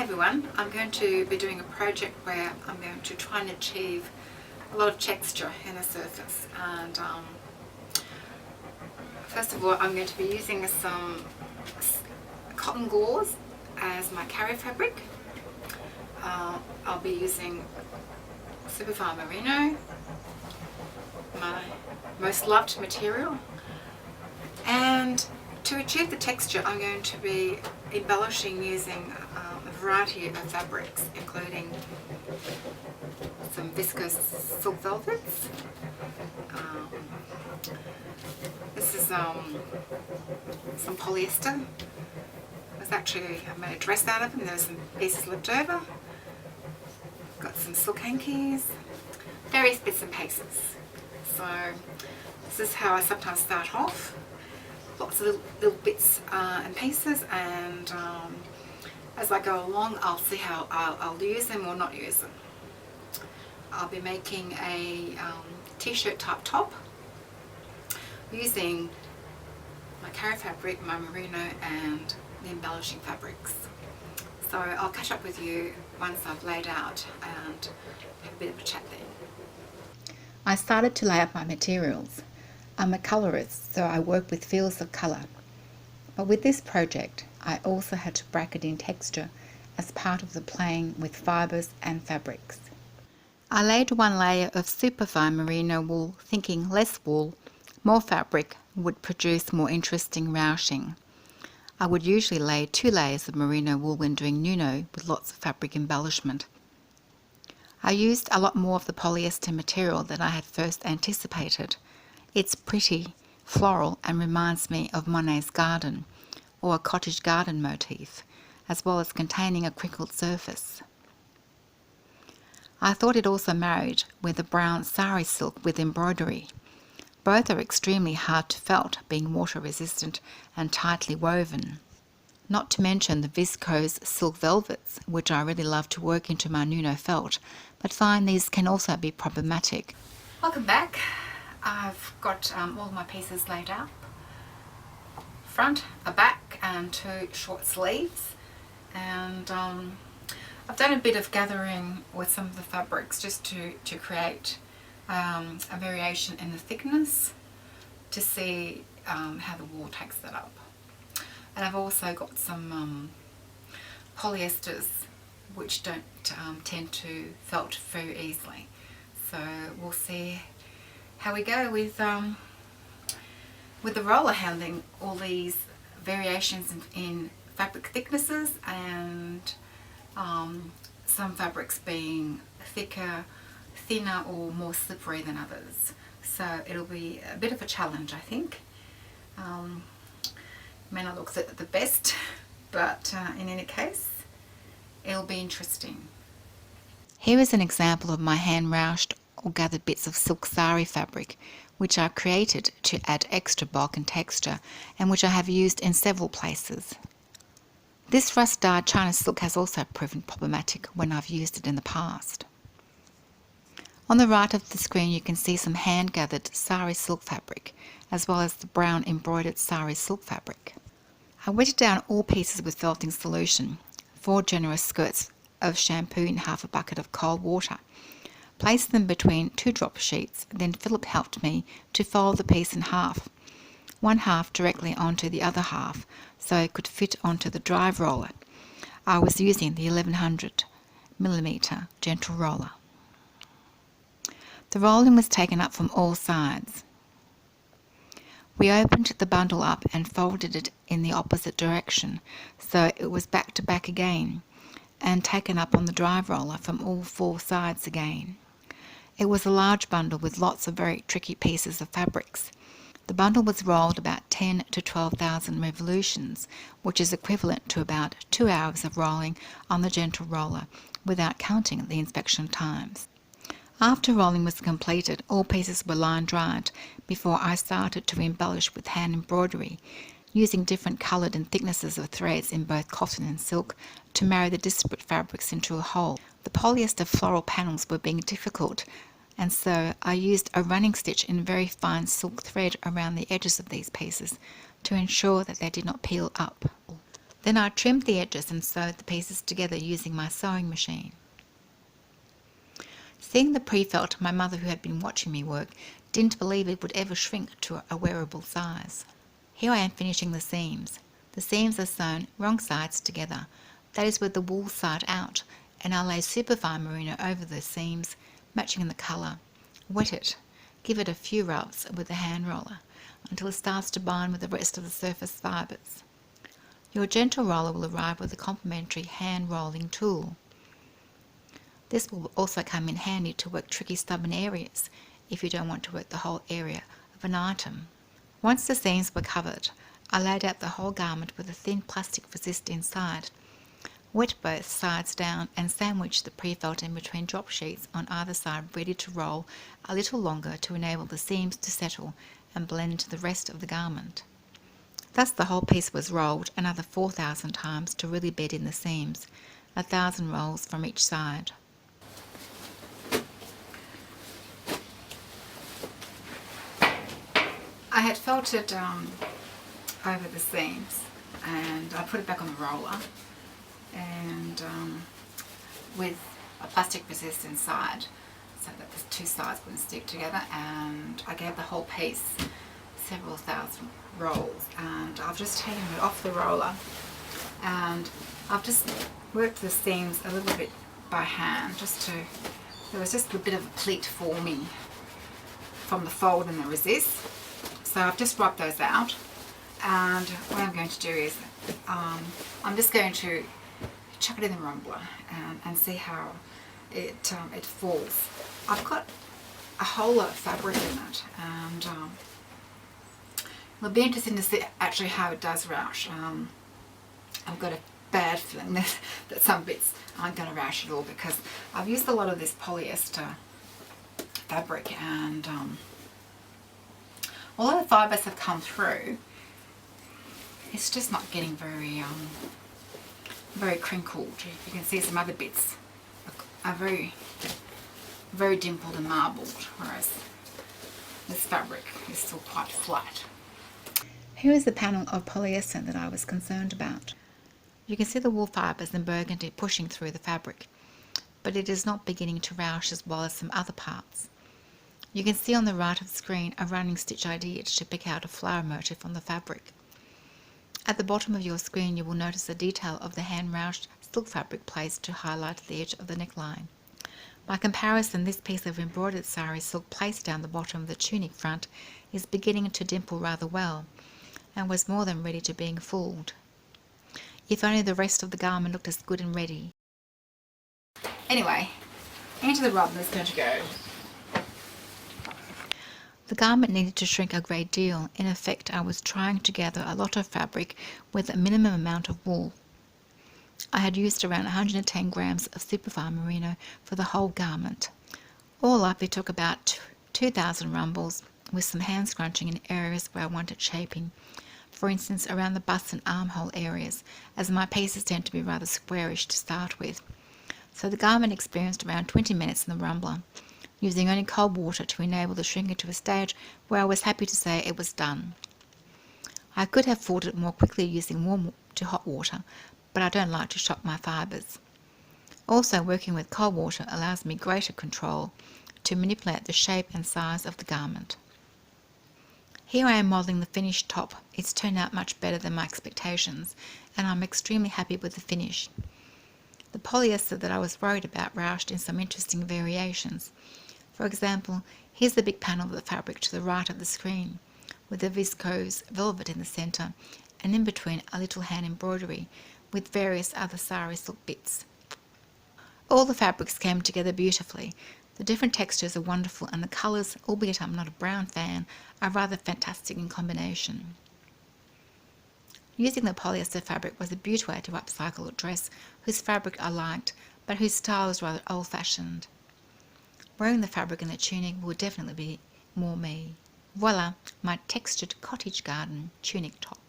Hi everyone, I'm going to be doing a project where I'm going to try and achieve a lot of texture in the surface, and first of all I'm going to be using some cotton gauze as my carrier fabric. I'll be using superfine merino, my most loved material, and to achieve the texture I'm going to be embellishing using a variety of fabrics, including some viscose silk velvets. This is some polyester. I made a dress out of them. There were some pieces left over. Got some silk hankies, various bits and pieces. So this is how I sometimes start off. Lots of little bits and pieces, and as I go along I'll see how I'll use them or not use them. I'll be making a t-shirt type top using my carrier fabric, my merino and the embellishing fabrics. So I'll catch up with you once I've laid out and have a bit of a chat then. I started to lay out my materials. I'm a colourist, so I work with fields of colour. But with this project, I also had to bracket in texture as part of the playing with fibres and fabrics. I laid one layer of superfine merino wool, thinking less wool, more fabric would produce more interesting ruching. I would usually lay 2 layers of merino wool when doing Nuno with lots of fabric embellishment. I used a lot more of the polyester material than I had first anticipated. It's pretty, floral, and reminds me of Monet's garden, or a cottage garden motif, as well as containing a crinkled surface. I thought it also married with a brown sari silk with embroidery. Both are extremely hard to felt, being water resistant and tightly woven. Not to mention the viscose silk velvets, which I really love to work into my Nuno felt, but find these can also be problematic. Welcome back. I've got all my pieces laid out, front, a back and 2 short sleeves, and I've done a bit of gathering with some of the fabrics just to create a variation in the thickness to see how the wool takes that up. And I've also got some polyesters which don't tend to felt very easily, so we'll see how we go with the roller, handling all these variations in fabric thicknesses, and some fabrics being thicker, thinner or more slippery than others. So it'll be a bit of a challenge, I think. May not look the best, but in any case it'll be interesting. Here is an example of my hand ruched or gathered bits of silk sari fabric, which I created to add extra bulk and texture, and which I have used in several places. This rust-dyed China silk has also proven problematic when I've used it in the past. On the right of the screen you can see some hand-gathered sari silk fabric, as well as the brown embroidered sari silk fabric. I wetted down all pieces with felting solution, 4 generous squirts of shampoo in half a bucket of cold water. Placed them between 2 drop sheets, then Philip helped me to fold the piece in half, one half directly onto the other half, so it could fit onto the drive roller. I was using the 1100mm gentle roller. The rolling was taken up from all sides. We opened the bundle up and folded it in the opposite direction, so it was back to back again, and taken up on the drive roller from all 4 sides again. It was a large bundle with lots of very tricky pieces of fabrics. The bundle was rolled about 10 to 12,000 revolutions, which is equivalent to about 2 hours of rolling on the gentle roller, without counting the inspection times. After rolling was completed, all pieces were line dried before I started to embellish with hand embroidery, using different coloured and thicknesses of threads in both cotton and silk to marry the disparate fabrics into a whole. The polyester floral panels were being difficult, and so I used a running stitch in very fine silk thread around the edges of these pieces to ensure that they did not peel up. Then I trimmed the edges and sewed the pieces together using my sewing machine. Seeing the pre-felt, my mother, who had been watching me work, didn't believe it would ever shrink to a wearable size. Here I am finishing the seams. The seams are sewn wrong sides together, that is with the wool side out, and I'll lay superfine merino over the seams, matching the colour. Wet it. Give it a few rubs with a hand roller until it starts to bind with the rest of the surface fibres. Your gentle roller will arrive with a complementary hand rolling tool. This will also come in handy to work tricky stubborn areas if you don't want to work the whole area of an item. Once the seams were covered, I laid out the whole garment with a thin plastic resist inside, wet both sides down and sandwiched the pre-felt in between drop sheets on either side ready to roll a little longer to enable the seams to settle and blend into the rest of the garment. Thus the whole piece was rolled another 4,000 times to really bed in the seams, 1,000 rolls from each side. I had felted over the seams and I put it back on the roller and with a plastic resist inside so that the two sides wouldn't stick together, and I gave the whole piece several thousand rolls, and I've just taken it off the roller and I've just worked the seams a little bit by hand there was just a bit of a pleat forming from the fold and the resist. So I've just rubbed those out, and what I'm going to do is I'm just going to chuck it in the rumbler and see how it falls. I've got a whole lot of fabric in it, and it'll be interesting to see actually how it does roush. I've got a bad feeling that some bits aren't going to roush at all because I've used a lot of this polyester fabric, and although the fibres have come through, it's just not getting very crinkled. You can see some other bits are very dimpled and marbled, whereas this fabric is still quite flat. Here is the panel of polyester that I was concerned about. You can see the wool fibres in burgundy pushing through the fabric, but it is not beginning to roush as well as some other parts. You can see on the right of the screen a running stitch I did to pick out a flower motif on the fabric. At the bottom of your screen you will notice a detail of the hand roushed silk fabric placed to highlight the edge of the neckline. By comparison, this piece of embroidered sari silk placed down the bottom of the tunic front is beginning to dimple rather well, and was more than ready to being fooled. If only the rest of the garment looked as good and ready. Anyway, into the rubber is going to go. The garment needed to shrink a great deal. In effect, I was trying to gather a lot of fabric with a minimum amount of wool. I had used around 110 grams of superfine merino for the whole garment. All up, it took about 2,000 rumbles, with some hand scrunching in areas where I wanted shaping. For instance, around the bust and armhole areas, as my pieces tend to be rather squarish to start with. So the garment experienced around 20 minutes in the rumbler, using only cold water to enable the shrinking to a stage where I was happy to say it was done. I could have fooled it more quickly using warm to hot water, but I don't like to shock my fibres. Also, working with cold water allows me greater control to manipulate the shape and size of the garment. Here I am modelling the finished top. It's turned out much better than my expectations, and I'm extremely happy with the finish. The polyester that I was worried about roushed in some interesting variations. For example, here's the big panel of the fabric to the right of the screen, with the viscose velvet in the centre, and in between a little hand embroidery with various other sari silk bits. All the fabrics came together beautifully. The different textures are wonderful, and the colours, albeit I'm not a brown fan, are rather fantastic in combination. Using the polyester fabric was a beautiful way to upcycle a dress whose fabric I liked, but whose style was rather old-fashioned. Wearing the fabric in the tunic will definitely be more me. Voila, my textured cottage garden tunic top.